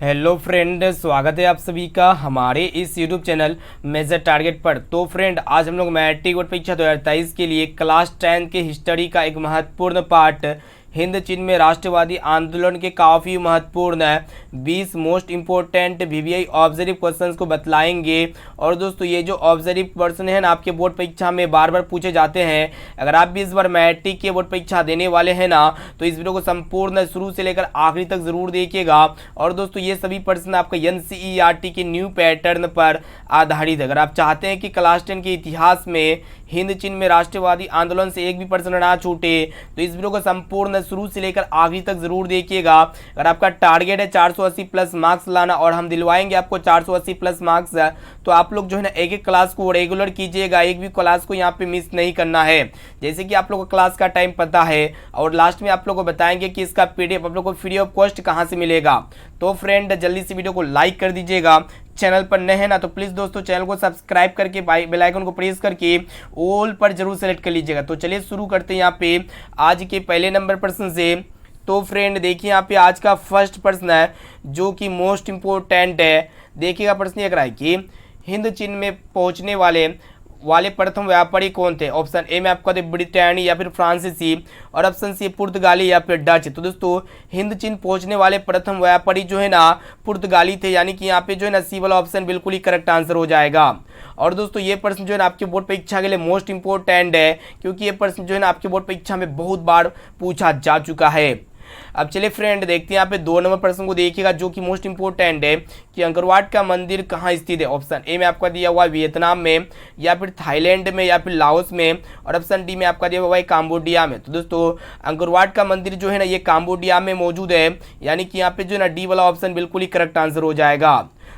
Hello friend, स्वागत है आप सभी का हमारे इस यूट्यूब चैनल मेजर टारगेट पर। तो फ्रेंड, आज हम लोग मैट्रिक बोर्ड परीक्षा 2023 के लिए क्लास 10 के हिस्ट्री का एक महत्वपूर्ण पार्ट हिंद चीन में राष्ट्रवादी आंदोलन के काफ़ी महत्वपूर्ण 20 most important VVI observe questions को बतलाएंगे। और दोस्तों, ये जो ऑब्जर्व क्वेश्चन है ना, आपके बोर्ड परीक्षा में बार बार पूछे जाते हैं। अगर आप भी इस बार मैट्रिक के बोर्ड परीक्षा देने वाले हैं ना, तो इस वीडियो को संपूर्ण शुरू से लेकर आखिरी तक जरूर देखिएगा। और दोस्तों, ये सभी प्रश्न आपका एनसीईआरटी के न्यू पैटर्न पर आधारित है। अगर आप चाहते हैं कि क्लास 10 के इतिहास में हिंद चीन में राष्ट्रवादी आंदोलन से एक भी प्रश्न ना छूटे, तो इस वीडियो को संपूर्ण शुरू से लेकर आखिरी तक जरूर देखिएगा। अगर आपका टारगेट है 480 प्लस मार्क्स लाना, और हम दिलवाएंगे आपको 480 प्लस मार्क्स, तो आप लोग जो है ना एक एक क्लास को रेगुलर कीजिएगा। एक भी क्लास को यहाँ पे मिस नहीं करना है। जैसे कि आप लोग को क्लास का टाइम पता है, और लास्ट में आप लोग को बताएंगे कि इसका पीडीएफ आप लोग को फ्री ऑफ कॉस्ट कहाँ से मिलेगा। तो फ्रेंड, जल्दी से वीडियो को लाइक कर दीजिएगा। चैनल पर नए हैं ना, तो प्लीज़ दोस्तों चैनल को सब्सक्राइब करके बेल आइकन को प्रेस करके ऑल पर जरूर सेलेक्ट कर लीजिएगा। तो चलिए शुरू करते हैं यहाँ पे आज के पहले नंबर प्रश्न से। तो फ्रेंड देखिए, यहाँ पे आज का फर्स्ट प्रश्न है जो कि मोस्ट इम्पोर्टेंट है। देखिएगा, प्रश्न ये कह रहा है कि हिंद चीन में पहुँचने वाले प्रथम व्यापारी कौन थे। ऑप्शन ए में आपका ब्रिटेनी या फिर फ्रांसीसी, और ऑप्शन सी पुर्तगाली या फिर डच। तो दोस्तों, हिंद चीन पहुंचने वाले प्रथम व्यापारी जो है ना पुर्तगाली थे, यानी कि यहाँ पे जो है ना सी वाला ऑप्शन बिल्कुल ही करेक्ट आंसर हो जाएगा। और दोस्तों, ये प्रश्न जो है ना आपके बोर्ड परीक्षा के लिए मोस्ट इंपॉर्टेंट है, क्योंकि ये प्रश्न जो है ना आपके बोर्ड परीक्षा में बहुत बार पूछा जा चुका है। अब चलिए फ्रेंड देखते हैं यहाँ पे 2 नंबर प्रश्न को देखिएगा जो कि मोस्ट इंपोर्टेंट है कि अंकरवाट का मंदिर कहाँ स्थित है। ऑप्शन ए में आपका दिया हुआ है वियतनाम में, या फिर थाईलैंड में, या फिर लाओस में, और ऑप्शन डी में आपका दिया हुआ है काम्बोडिया में। तो दोस्तों, अंकरवाट का मंदिर जो है ना ये काम्बोडिया में मौजूद है, यानी कि यहाँ पे जो है ना डी वाला ऑप्शन बिल्कुल ही करेक्ट आंसर हो जाएगा।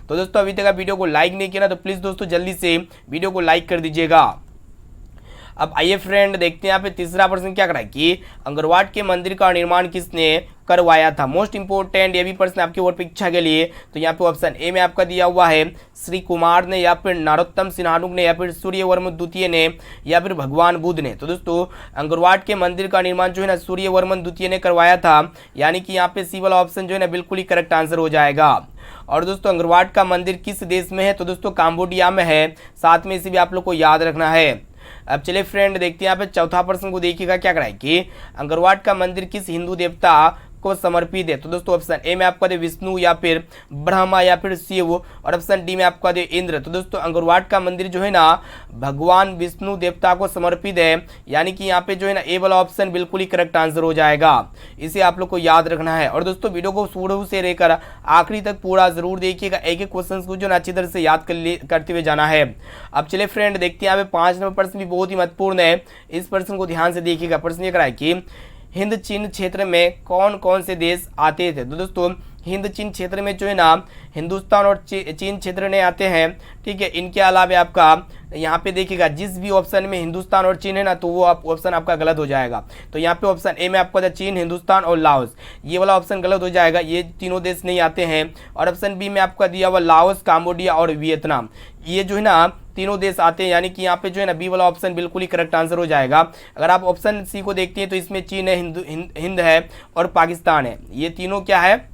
तो दोस्तों, अभी तक आप वीडियो को लाइक नहीं किया ना, तो प्लीज़ दोस्तों जल्दी से वीडियो को लाइक कर दीजिएगा। अब आइए फ्रेंड देखते हैं यहाँ पे तीसरा प्रश्न क्या कर रहा है कि अंगरवाट के मंदिर का निर्माण किसने करवाया था। मोस्ट इंपोर्टेंट ये भी प्रश्न आपके बोर्ड परीक्षा के लिए। तो यहाँ पे ऑप्शन ए में आपका दिया हुआ है श्री कुमार ने, या फिर नरोत्तम सिन्हानुक ने, या फिर सूर्यवर्मन द्वितीय ने, या फिर भगवान बुद्ध ने। तो दोस्तों, अंगरवाट के मंदिर का निर्माण जो है ना सूर्यवर्मन द्वितीय ने करवाया था, यानी कि यहाँ पे सी वाला ऑप्शन जो है ना बिल्कुल ही करेक्ट आंसर हो जाएगा। और दोस्तों, अंगरवाट का मंदिर किस देश में है। तो दोस्तों, काम्बोडिया में है। साथ में इसे भी आप लोग को याद रखना है। अब चलिए फ्रेंड देखते हैं यहाँ पे चौथा प्रश्न को देखिएगा क्या कराए कि अंगरवाट का मंदिर किस हिंदू देवता को समर्पित है। तो दोस्तों, ऑप्शन ए में आपका दे विष्णु, या फिर ब्रह्मा, या फिर शिव, और ऑप्शन डी में आपका दे इंद्र। तो दोस्तों, अंगरवाट का मंदिर जो है ना भगवान विष्णु देवता को समर्पित है, यानी कि यहाँ पे जो है ना ए वाला ऑप्शन बिल्कुल ही करेक्ट आंसर हो जाएगा। इसे आप लोग को याद रखना है। और दोस्तों, वीडियो को शुरू से लेकर आखिरी तक पूरा जरूर देखिएगा। एक एक क्वेश्चन को जो ना अच्छी तरह से याद करते हुए जाना है। अब चलिए फ्रेंड देखते हैं यहाँ पे 5 नंबर प्रश्न भी बहुत ही महत्वपूर्ण है। इस प्रश्न को ध्यान से देखिएगा। प्रश्न ये करा है कि हिंद चीन क्षेत्र में कौन कौन से देश आते थे। तो दोस्तों, हिंद चीन क्षेत्र में जो है ना हिंदुस्तान और चीन क्षेत्र ने आते हैं, ठीक है। इनके अलावा आपका यहाँ पे देखिएगा जिस भी ऑप्शन में हिंदुस्तान और चीन है ना, तो वो ऑप्शन आपका गलत हो जाएगा। तो यहाँ पे ऑप्शन ए में आपका चीन, हिंदुस्तान और लाओस, ये वाला ऑप्शन गलत हो जाएगा। ये तीनों देश नहीं आते हैं। और ऑप्शन बी में आपका दिया हुआ लाओस, काम्बोडिया और वियतनाम, ये जो है ना तीनों देश आते हैं, यानी कि यहाँ पे जो है ना बी वाला ऑप्शन बिल्कुल ही करेक्ट आंसर हो जाएगा। अगर आप ऑप्शन सी को देखते हैं तो इसमें चीन है, हिंद है और पाकिस्तान है। ये तीनों क्या है,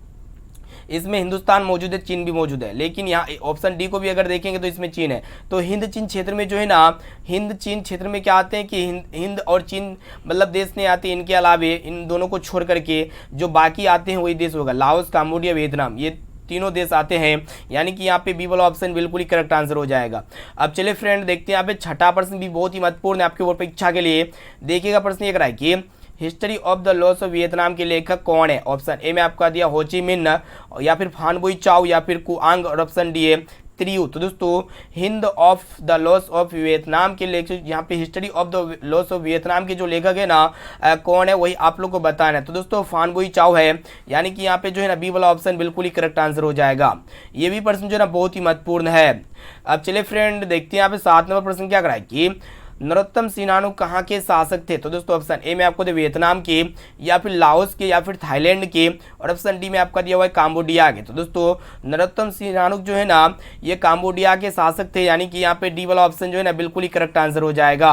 इसमें हिंदुस्तान मौजूद है, चीन भी मौजूद है। लेकिन यहाँ ऑप्शन डी को भी अगर देखेंगे तो इसमें चीन है। तो हिंद चीन क्षेत्र में जो है ना, हिंद चीन क्षेत्र में क्या आते हैं कि हिंद और चीन मतलब देश नहीं आते। इनके अलावे इन दोनों को छोड़ करके जो बाकी आते हैं वही देश होगा, लाओस, काम्बोडिया, वियतनाम, ये तीनों देश आते हैं, यानी कि यहाँ पे बी वाला ऑप्शन बिल्कुल ही करेक्ट आंसर हो जाएगा। अब चलिए फ्रेंड देखते हैं यहाँ पे छठा प्रश्न भी बहुत ही महत्वपूर्ण है आपके बोर्ड परीक्षा के लिए। देखिएगा, प्रश्न ये करा है कि history of the loss of Vietnam के लेखक कौन है। ऑप्शन ए में आपका दिया हो ची मिन्ह, या फिर फान बुई चाओ, या फिर कुआंग, और ऑप्शन डी है त्रियू। तो दोस्तों, Hind of the loss of Vietnam के लेखक, यहाँ पे history of the loss of Vietnam के जो लेखक है ना कौन है, वही आप लोग को बताना है। तो दोस्तों, फान बुई चाओ है, यानी कि यहाँ पे जो है ना बी वाला ऑप्शन बिल्कुल ही करेक्ट आंसर हो जाएगा। ये भी प्रश्न जो है ना बहुत ही महत्वपूर्ण है। अब चलिए फ्रेंड देखते हैं यहाँ पे 7 नंबर प्रश्न क्या कराए कि नरोत्तम सिन्हानुक कहाँ के शासक थे। तो दोस्तों, ऑप्शन ए में आपको दे वियतनाम के, या फिर लाओस के, या फिर थाईलैंड के, और ऑप्शन डी में आपका दिया हुआ है काम्बोडिया के। तो दोस्तों, नरोत्तम सिन्हानुक जो है ना ये काम्बोडिया के शासक थे, यानी कि यहाँ पे डी वाला ऑप्शन जो है ना बिल्कुल ही करेक्ट आंसर हो जाएगा।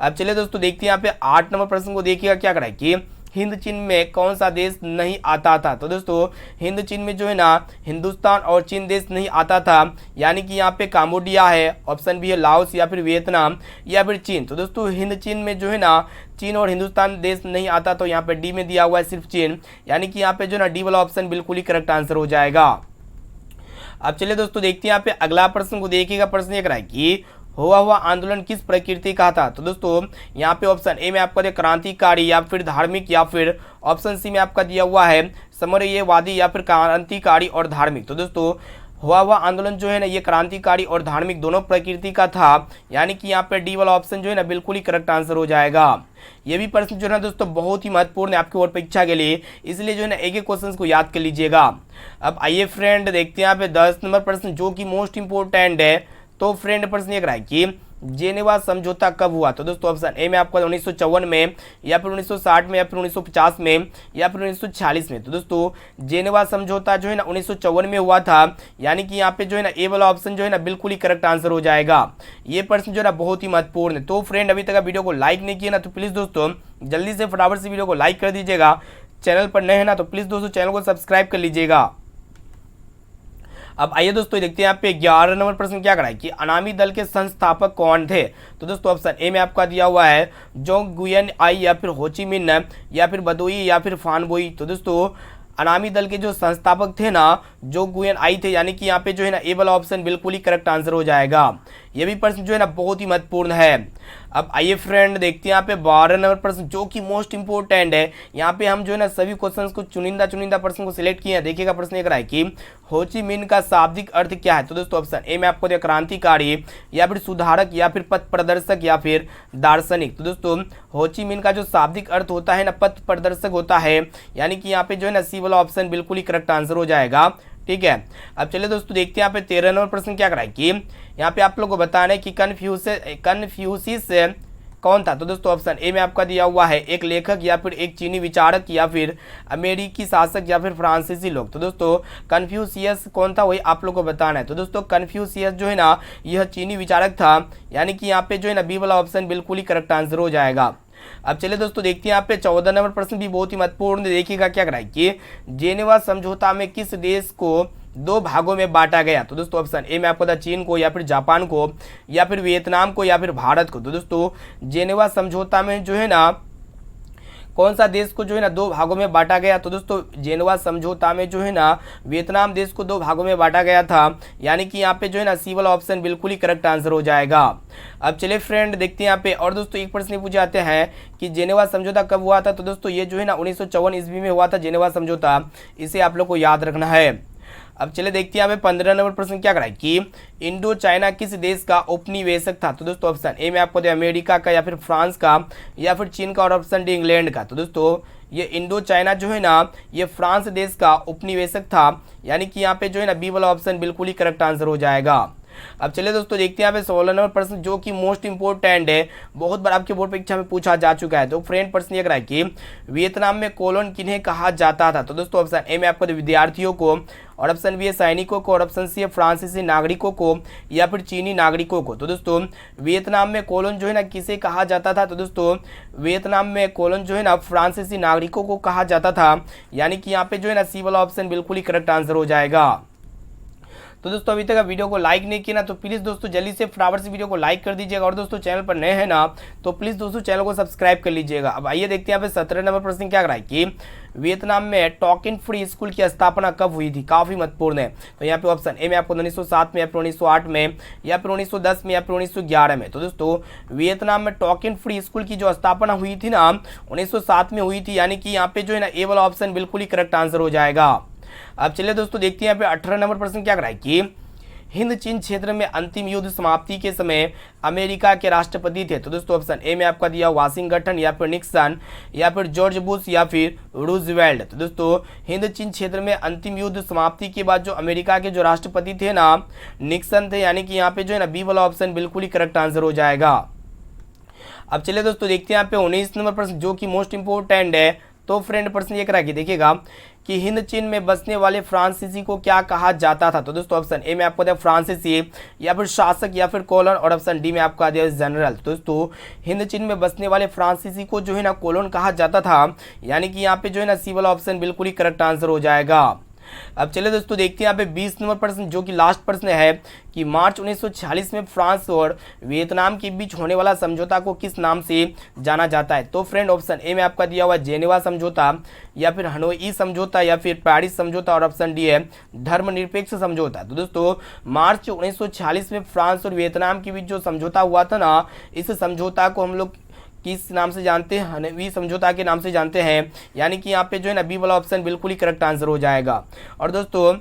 अब चलिए दोस्तों देखते हैं यहाँ पे 8 नंबर प्रश्न को देखिएगा क्या करा है कि हिंद चीन में कौन सा देश नहीं आता था? तो दोस्तों हिंद चीन में जो है ना हिंदुस्तान और चीन देश नहीं आता था, यानी कि यहाँ पे काम्बोडिया है, ऑप्शन बी है लाओस या फिर वियतनाम या फिर चीन। तो दोस्तों हिंद चीन में जो है ना चीन और हिंदुस्तान देश नहीं आता, तो यहाँ पे डी में दिया हुआ है सिर्फ चीन, यानी कि यहाँ पे जो ना डी वाला ऑप्शन बिल्कुल ही करेक्ट आंसर हो जाएगा। अब चलिए दोस्तों देखते हैं यहाँ पे अगला प्रश्न को देखिएगा। प्रश्न ये रहा है कि हुआ आंदोलन किस प्रकृति का था? तो दोस्तों यहाँ पे ऑप्शन ए में आपका दिया क्रांतिकारी या फिर धार्मिक, या फिर ऑप्शन सी में आपका दिया हुआ है साम्यवादी या फिर क्रांतिकारी और धार्मिक। तो दोस्तों हुआ आंदोलन जो है ना ये क्रांतिकारी और धार्मिक दोनों प्रकृति का था, यानी कि यहाँ पे डी वाला ऑप्शन जो है ना बिल्कुल ही करेक्ट आंसर हो जाएगा। ये भी प्रश्न जो है ना दोस्तों बहुत ही महत्वपूर्ण है आपकी बोर्ड परीक्षा के लिए, इसलिए जो है ना एक एक क्वेश्चन को याद कर लीजिएगा। अब आइए फ्रेंड देखते हैं यहाँ पे 10 नंबर प्रश्न जो कि मोस्ट इंपोर्टेंट है। तो फ्रेंड प्रश्न ये रहा है कि जेनेवा समझौता कब हुआ? तो दोस्तों ऑप्शन ए में आपको 1954 में, या फिर 1960 में, या फिर 1950 में, या फिर 1946 में। तो दोस्तों जेनेवा समझौता जो है ना 1954 में हुआ था, यानी कि यहाँ पे जो है ना ए वाला ऑप्शन जो है ना बिल्कुल ही करेक्ट आंसर हो जाएगा। ये प्रश्न जो है ना बहुत ही महत्वपूर्ण है। तो फ्रेंड अभी तक वीडियो को लाइक नहीं किया ना, तो प्लीज़ दोस्तों जल्दी से फटाफट से वीडियो को लाइक कर दीजिएगा। चैनल पर नए हैं ना तो प्लीज़ दोस्तों चैनल को सब्सक्राइब कर लीजिएगा। अब आइए दोस्तों देखते हैं यहाँ पे 11 नंबर प्रश्न क्या कराए कि अनामी दल के संस्थापक कौन थे? तो दोस्तों ऑप्शन ए में आपका दिया हुआ है जोंग गुयेन आई, या फिर होची मिन्ह, या फिर बदोई, या फिर फानबोई। तो दोस्तों अनामी दल के जो संस्थापक थे ना जो गुयेन आई थे, यानी कि यहाँ पे जो है ना ए वाला ऑप्शन बिल्कुल ही करेक्ट आंसर हो जाएगा। ये भी प्रश्न जो है ना बहुत ही महत्वपूर्ण है। अब आइए फ्रेंड देखते हैं यहाँ पे 12 नंबर प्रश्न जो कि मोस्ट इंपोर्टेंट है। यहाँ पे हम जो है ना सभी क्वेश्चंस को चुनिंदा प्रश्न को सिलेक्ट किए हैं। देखिएगा प्रश्न एक रहा है कि होची मिन्ह का शाब्दिक अर्थ क्या है? तो दोस्तों ऑप्शन ए में आपको दिया क्रांतिकारी, या फिर सुधारक, या फिर पथ प्रदर्शक, या फिर दार्शनिक। तो दोस्तों होची मिन्ह का जो शाब्दिक अर्थ होता है ना पथ प्रदर्शक होता है, यानी कि यहाँ पे जो है ना सी वाला ऑप्शन बिल्कुल ही करेक्ट आंसर हो जाएगा। ठीक है, अब चलिए दोस्तों देखते हैं यहाँ पे 13 नंबर प्रश्न क्या कराए कि यहाँ पे आप लोग को बताना है कि कन्फ्यूशियस कौन था? तो दोस्तों ऑप्शन ए में आपका दिया हुआ है एक लेखक, या फिर एक चीनी विचारक, या फिर अमेरिकी शासक, या फिर फ्रांसीसी लोग। तो दोस्तों कन्फ्यूशियस कौन था वही आप लोग को बताना है। तो दोस्तों कन्फ्यूशियस जो है ना यह चीनी विचारक था, यानी कि यहाँ पे जो है ना बी वाला ऑप्शन बिल्कुल ही करेक्ट आंसर हो जाएगा। अब चलिए दोस्तों देखते हैं यहाँ पे 14 नंबर प्रश्न भी बहुत ही महत्वपूर्ण, देखिएगा क्या कराए कि जेनेवा समझौता में किस देश को 2 भागों में बांटा गया? तो दोस्तों ऑप्शन ए में आपको था चीन को, या फिर जापान को, या फिर वियतनाम को, या फिर भारत को। तो दोस्तों जेनेवा समझौता में जो है ना कौन सा देश को जो है ना 2 भागों में बांटा गया? तो दोस्तों जेनेवा समझौता में जो है ना वियतनाम देश को 2 भागों में बांटा गया था, यानी कि यहाँ पे जो है ना सी वाला ऑप्शन बिल्कुल ही करेक्ट आंसर हो जाएगा। अब चलिए फ्रेंड देखते हैं यहाँ पे, और दोस्तों एक प्रश्न पूछे जाते हैं कि जेनेवा समझौता कब हुआ था? तो दोस्तों ये जो है ना 1954 ईस्वी में हुआ था जेनेवा समझौता, इसे आप लोग को याद रखना है। अब चले देखते हैं यहाँ पे 15 नंबर प्रश्न क्या कराए कि इंडो चाइना किस देश का उपनिवेशक था? तो दोस्तों ऑप्शन ए में आपको दिया अमेरिका का, या फिर फ्रांस का, या फिर चीन का, और ऑप्शन डी इंग्लैंड का। तो दोस्तों ये इंडो चाइना जो है ना ये फ्रांस देश का उपनिवेशक था, यानी कि यहाँ पे जो है ना बी वाला ऑप्शन बिल्कुल ही करेक्ट आंसर हो जाएगा। अब चलिए दोस्तों देखते हैं यहाँ पे 16 नंबर प्रश्न जो कि मोस्ट इंपोर्टेंट है, बहुत बार आपके बोर्ड परीक्षा में पूछा जा चुका है। तो फ्रेंड प्रश्न ये रहा है कि वियतनाम में कोलोन किन्हें कहा जाता था? तो दोस्तों ऑप्शन ए में आपको विद्यार्थियों को, और ऑप्शन बी है सैनिकों को, और ऑप्शन सी है फ्रांसीसी नागरिकों को, या फिर चीनी नागरिकों को। तो दोस्तों वियतनाम में कोलोन जो है ना किसे कहा जाता था? तो दोस्तों वियतनाम में कोलोन जो है ना फ्रांसीसी नागरिकों को कहा जाता था, यानी कि यहाँ पे जो है ना सी वाला ऑप्शन बिल्कुल ही करेक्ट आंसर हो जाएगा। तो दोस्तों अभी तक वीडियो को लाइक नहीं किया ना तो प्लीज़ दोस्तों जल्दी से फटाफट से वीडियो को लाइक कर दीजिएगा, और दोस्तों चैनल पर नए हैं ना तो प्लीज़ दोस्तों चैनल को सब्सक्राइब कर लीजिएगा। अब आइए देखते हैं यहाँ पे 17 नंबर प्रश्न क्या कराए कि वियतनाम में टॉकिन फ्री स्कूल की स्थापना कब हुई थी? काफ़ी महत्वपूर्ण है। तो यहाँ पे ऑप्शन ए में आपको 1907 में, या फिर 1908 में, या फिर 1910 में, या फिर 1911 में। तो दोस्तों वियतनाम में टॉकिन फ्री स्कूल की जो स्थापना हुई थी ना 1907 में हुई थी, यानी कि यहाँ पे जो है ना ए वाला ऑप्शन बिल्कुल ही करेक्ट आंसर हो जाएगा। अब चलिए दोस्तों देखते हैं यहाँ पे 18 नंबर प्रश्न क्या कराए कि हिंद चीन क्षेत्र में अंतिम युद्ध समाप्ति के समय अमेरिका के राष्ट्रपति थे। तो दोस्तों ऑप्शन ए में आपका दिया वाशिंगटन, या फिर निक्सन, या फिर जॉर्ज बुश, या फिर रूजवेल्ट। तो दोस्तों हिंद चीन क्षेत्र में अंतिम युद्ध समाप्ति के बाद जो अमेरिका के जो राष्ट्रपति थे ना निक्सन थे, यानी कि यहाँ पे जो है ना बी वाला ऑप्शन बिल्कुल ही करेक्ट आंसर हो जाएगा। अब चलिए दोस्तों देखते हैं यहाँ पे 19 नंबर प्रश्न जो कि मोस्ट इंपोर्टेंट है। तो फ्रेंड प्रश्न ये करा कि देखिएगा कि हिंद चीन में बसने वाले फ्रांसीसी को क्या कहा जाता था। तो दोस्तों ऑप्शन ए में आपको दिया फ्रांसीसी, या फिर शासक, या फिर कॉलोन, और ऑप्शन डी में आपका दिया जनरल। दोस्तों हिंद चीन में बसने वाले फ्रांसीसी को जो है ना कॉलोन कहा जाता था, यानी कि यहाँ पे जो है ना सी वाला ऑप्शन बिल्कुल ही करेक्ट आंसर हो जाएगा। अब चलिए दोस्तों देखते हैं यहाँ पे 20 नंबर प्रश्न, जो कि लास्ट प्रश्न है कि मार्च 1946 में फ्रांस और वियतनाम के बीच होने वाला समझौता को किस नाम से जाना जाता है। तो फ्रेंड ऑप्शन ए में आपका दिया हुआ जेनेवा समझौता, या फिर हनोई समझौता, या फिर पेरिस समझौता, और ऑप्शन डी है धर्मनिरपेक्ष समझौता। तो दोस्तों मार्च 1946 में फ्रांस और वियतनाम के बीच जो समझौता हुआ था ना, इस समझौता को हम लोग किस नाम से जानते हैं, हनोई समझौता के नाम से जानते हैं, यानी कि यहाँ पे जो है ना बी वाला ऑप्शन बिल्कुल ही करेक्ट आंसर हो जाएगा। और दोस्तों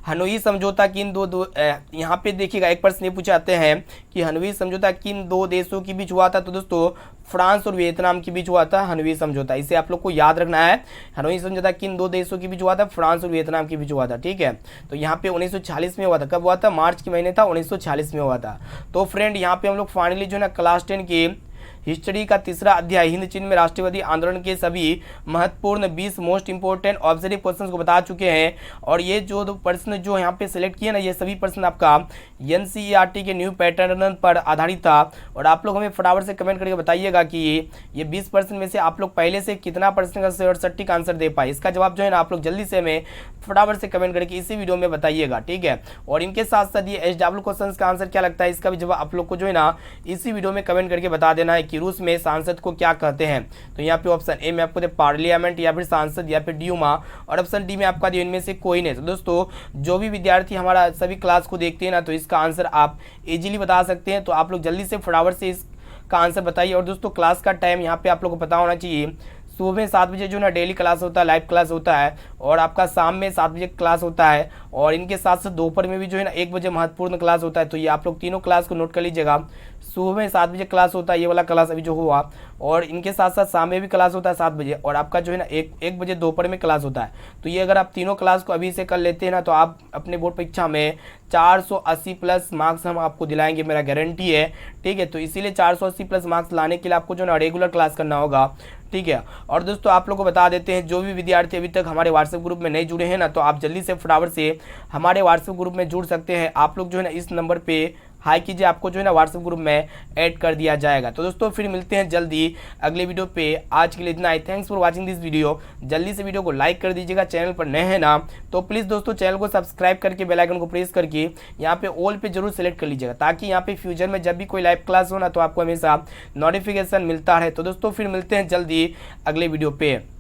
हनोई समझौता किन दो यहाँ पे देखिएगा एक प्रश्न ये पूछे जाते हैं कि हनोई समझौता किन दो देशों के बीच हुआ था। तो दोस्तों फ्रांस और वियतनाम के बीच हुआ था हनोई समझौता, इसे आप लोग को याद रखना है। हनोई समझौता किन दो देशों के बीच हुआ था, फ्रांस और वियतनाम के बीच हुआ था, ठीक है। तो यहाँ पे 1946 में हुआ था। कब हुआ था, मार्च के महीने था, 1946 में हुआ था। तो फ्रेंड यहाँ पे हम लोग फाइनली जो है ना क्लास 10 के हिस्ट्री का तीसरा अध्याय हिंद चीन में राष्ट्रवादी आंदोलन के सभी महत्वपूर्ण 20 मोस्ट इंपोर्टेंट ऑब्जेक्टिव क्वेश्चंस को बता चुके हैं। और ये जो प्रश्न जो यहाँ पे सिलेक्ट किए ना, ये सभी प्रश्न आपका एनसीईआरटी के न्यू पैटर्न पर आधारित था। और आप लोग हमें फटाफट से कमेंट करके बताइएगा कि ये 20% में से आप लोग पहले से कितना परसेंट का सटीक आंसर दे पाए। इसका जवाब जो है ना आप लोग जल्दी से हमें फटाफट से कमेंट करके इसी वीडियो में बताइएगा, ठीक है। और इनके साथ साथ ये SW क्वेश्चन का आंसर क्या लगता है, इसका भी जवाब आप लोग को जो है ना इसी वीडियो में कमेंट करके बता देना है कि रूस में सांसद को क्या कहते हैं। तो यहाँ पे ऑप्शन ए में आपको दे पार्लियामेंट, या फिर सांसद, या फिर ड्यूमा, और ऑप्शन डी में आपका दिया इनमें से कोई नहीं। तो दोस्तों जो भी विद्यार्थी हमारा सभी क्लास को देखते हैं ना, तो इसका आंसर आप इजीली बता सकते हैं। तो आप लोग जल्दी से फटाफट से इसका आंसर बताइए। और दोस्तों क्लास का टाइम यहाँ पे आप लोग को पता होना चाहिए, सुबह में 7 बजे जो ना डेली क्लास होता है, लाइव क्लास होता है, और आपका शाम में 7 बजे क्लास होता है, और इनके साथ साथ दोपहर में भी जो है ना 1 बजे महत्वपूर्ण क्लास होता है। तो ये आप लोग तीनों क्लास को नोट कर लीजिएगा। सुबह में 7 बजे क्लास होता है, ये वाला क्लास अभी जो हुआ, और इनके साथ साथ शाम में भी क्लास होता है 7 बजे, और आपका जो है ना 1 बजे दोपहर में क्लास होता है। तो ये अगर आप तीनों क्लास को अभी से कर लेते हैं ना, तो आप अपने बोर्ड परीक्षा में 480 प्लस मार्क्स हम आपको दिलाएंगे, मेरा गारंटी है, ठीक है। तो इसीलिए 480 प्लस मार्क्स लाने के लिए आपको जो ना रेगुलर क्लास करना होगा, ठीक है। और दोस्तों आप लोग को बता देते हैं, जो भी विद्यार्थी अभी तक हमारे व्हाट्सएप ग्रुप में नहीं जुड़े हैं ना, तो आप जल्दी से फटाफट से हमारे व्हाट्सएप ग्रुप में जुड़ सकते हैं। आप लोग जो है ना इस नंबर पे हाई कीजिए, आपको जो है ना व्हाट्सएप ग्रुप में ऐड कर दिया जाएगा। तो दोस्तों फिर मिलते हैं जल्दी अगले वीडियो पे। आज के लिए इतना ही। Thanks for watching this video. जल्दी से वीडियो को लाइक कर दीजिएगा। चैनल पर नए हैं ना, तो प्लीज़ दोस्तों चैनल को सब्सक्राइब करके बेल आइकन को प्रेस करके यहाँ पे ऑल पे जरूर सेलेक्ट कर लीजिएगा, ताकि यहाँ पे फ्यूचर में जब भी कोई लाइव क्लास हो ना, तो आपको हमेशा नोटिफिकेशन मिलता रहे। तो दोस्तों फिर मिलते हैं जल्दी अगले वीडियो पे।